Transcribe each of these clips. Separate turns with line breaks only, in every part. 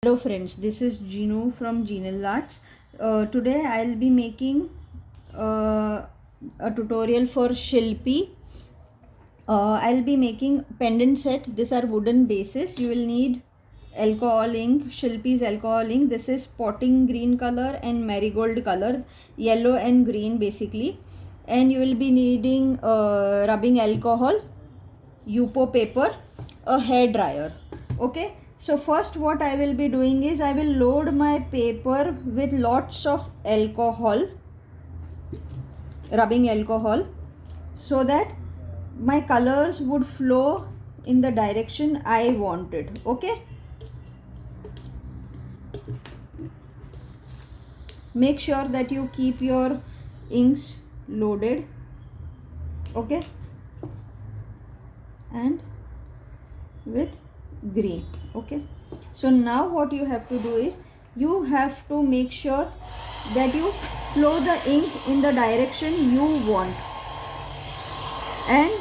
Hello friends, this is Ginu from Genal Arts. Today I'll be making a tutorial for Shilpi. I'll be making pendant set. These are wooden bases. You will need alcohol ink, Shilpi's alcohol ink. This is potting green color and marigold color, yellow and green basically. And you will be needing rubbing alcohol, Yupo paper, a hair dryer. Okay, so first what I will be doing is I will load my paper with lots of alcohol, rubbing alcohol, so that my colors would flow in the direction I wanted. Okay, make sure that you keep your inks loaded. Okay, and with green. Okay, so now what you have to do is you have to make sure that you flow the inks in the direction you want, and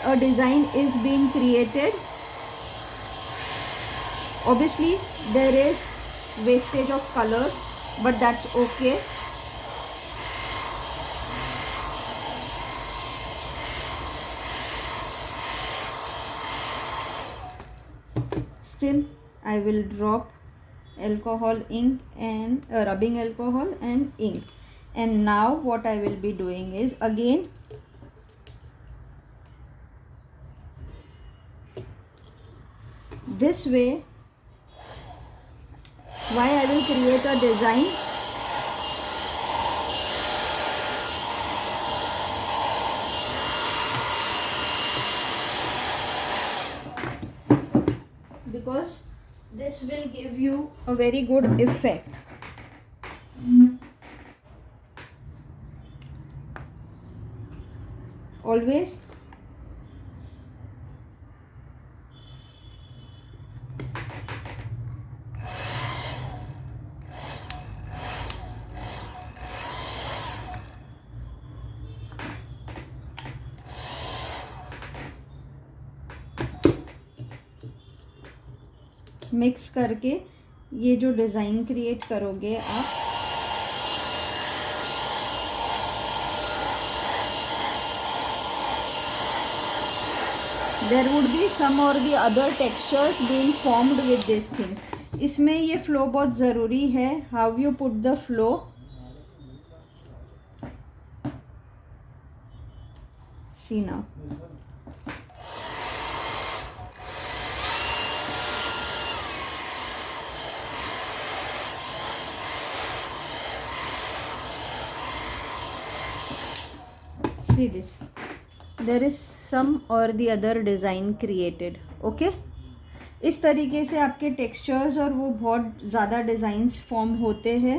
a design is being created. Obviously there is wastage of color, but that's okay. Still I will drop alcohol ink and rubbing alcohol and ink. And now what I will be doing is, again this way, why I will create a design, because this will give you a very good effect. Always mix करके ये जो design create करोगे आप, there would be some or the other textures being formed with these things. इसमें ये flow बहुत ज़रूरी है. How you put the flow, see now. See this, there is some or the other design created. Okay, इस तरीके से आपके textures और वो बहुत ज़्यादा डिज़ाइंस फॉर्म होते हैं.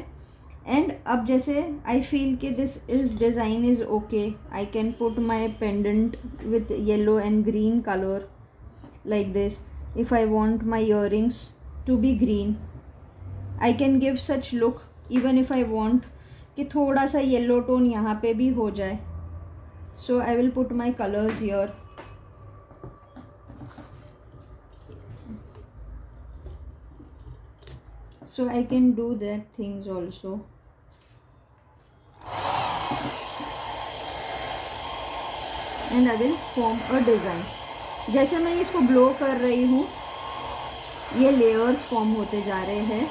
एंड अब जैसे आई फील कि this is design is okay, I can put my pendant with yellow and green colour like this. If I want my earrings to be green, I can give such look. Even if I want कि थोड़ा सा yellow tone यहाँ पे भी हो जाए, so I will put my colors here. So I can do that things also. And I will form a design. जैसे मैं इसको ब्लो कर रही हूँ, ये लेयर्स फॉर्म होते जा रहे हैं.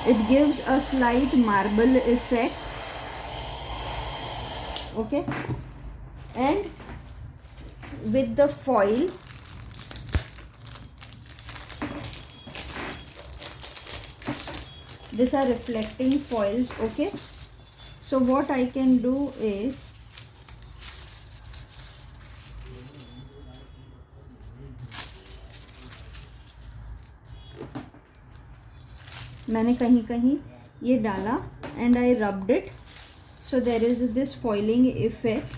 It gives a slight marble effect. Okay, and with the foil, these are reflecting foils. Okay, so what I can do is, मैंने कहीं कहीं ये डाला and I rubbed it, so there is this foiling effect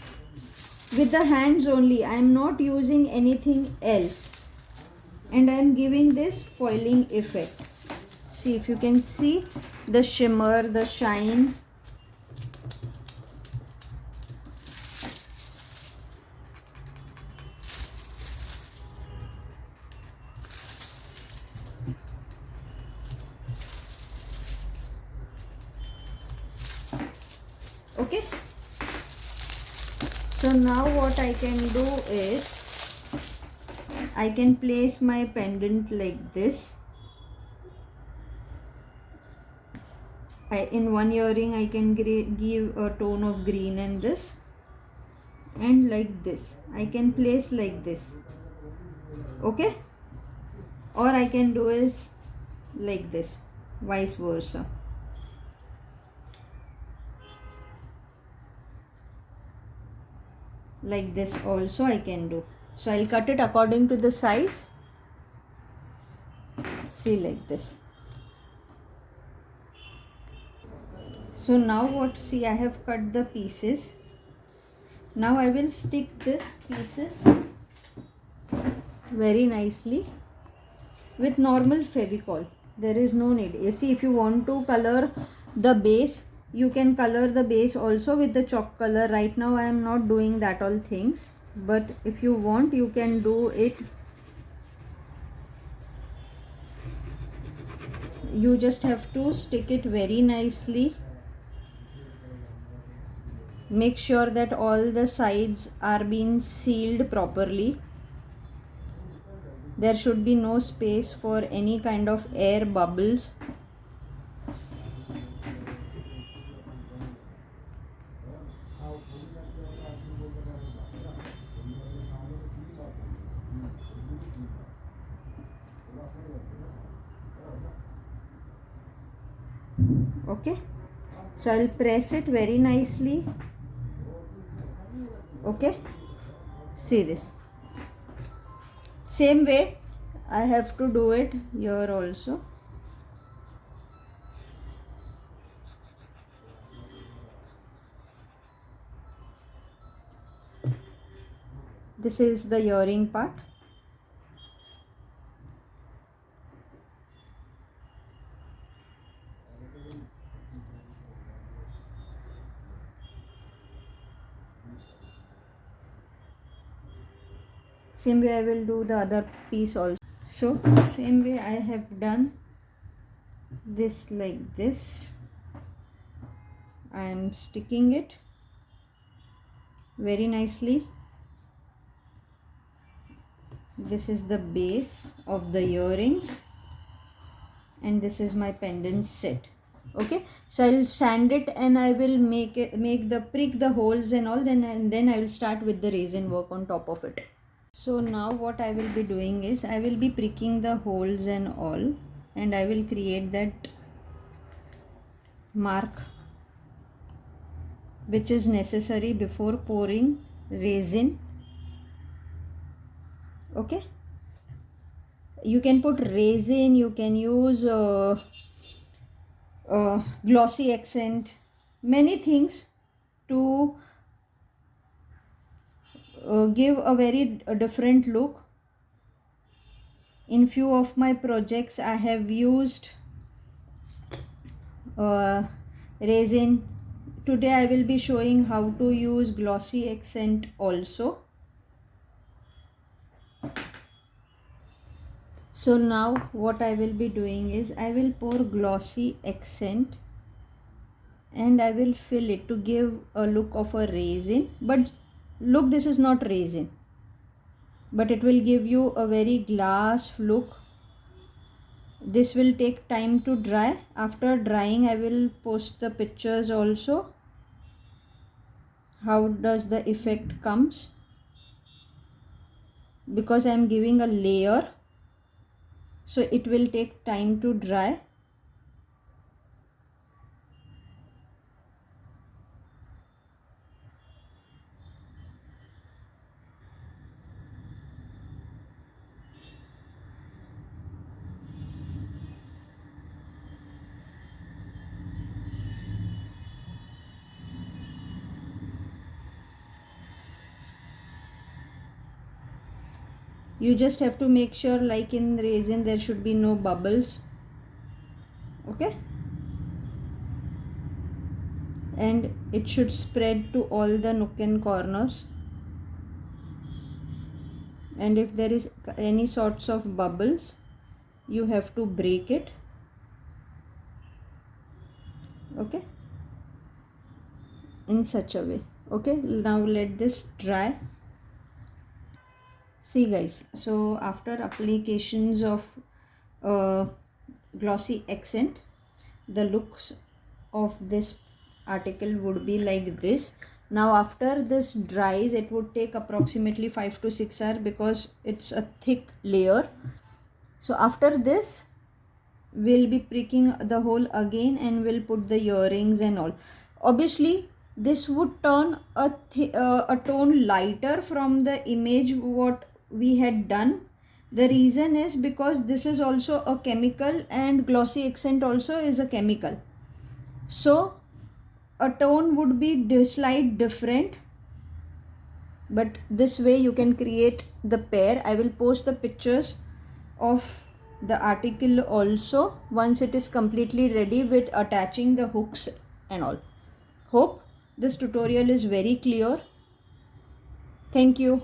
with the hands only. I am not using anything else, and I am giving this foiling effect. See if you can see the shimmer, the shine. Okay, so now what I can do is I can place my pendant like this. In one earring I can give a tone of green and this, and like this I can place like this. Okay, or I can do is like this, vice versa. Like this also I can do. So I'll cut it according to the size. See, like this. So now what, see, I have cut the pieces. Now I will stick this pieces very nicely with normal Fevicol. There is no need. You see, if you want to color the base, you can color the base also with the chalk color. Right now I am not doing that all things, but if you want, you can do it. You just have to stick it very nicely. Make sure that all the sides are being sealed properly. There should be no space for any kind of air bubbles. Okay, so I'll press it very nicely. Okay, see this. Same way I have to do it here also. This is the earring part. Same way I will do the other piece also. So same way I have done this like this. I am sticking it very nicely. This is the base of the earrings and this is my pendant set. Okay, so I'll sand it and I will prick the holes and all, then I will start with the resin work on top of it. So now what I will be doing is I will be pricking the holes and all, and I will create that mark which is necessary before pouring resin. Okay, you can put resin, you can use glossy accent, many things to give a very different look. In few of my projects I have used resin. Today I will be showing how to use glossy accent also. So now what I will be doing is I will pour glossy accent and I will fill it to give a look of a resin. But look, this is not resin, but it will give you a very glass look. This will take time to dry. After drying I will post the pictures also. How does the effect comes? Because I am giving a layer, so it will take time to dry. You just have to make sure, like in resin, there should be no bubbles. Okay, and it should spread to all the nook and corners, and if there is any sorts of bubbles, you have to break it. Okay, in such a way. Okay, now let this dry. See guys, so after applications of glossy accent, the looks of this article would be like this. Now after this dries, it would take approximately 5 to 6 hours because it's a thick layer. So after this, we'll be pricking the hole again and we'll put the earrings and all. Obviously this would turn a tone lighter from the image what we had done. The reason is because this is also a chemical and glossy accent also is a chemical, so a tone would be slight different, but this way you can create the pair. I will post the pictures of the article also once it is completely ready with attaching the hooks and all. Hope this tutorial is very clear. Thank you.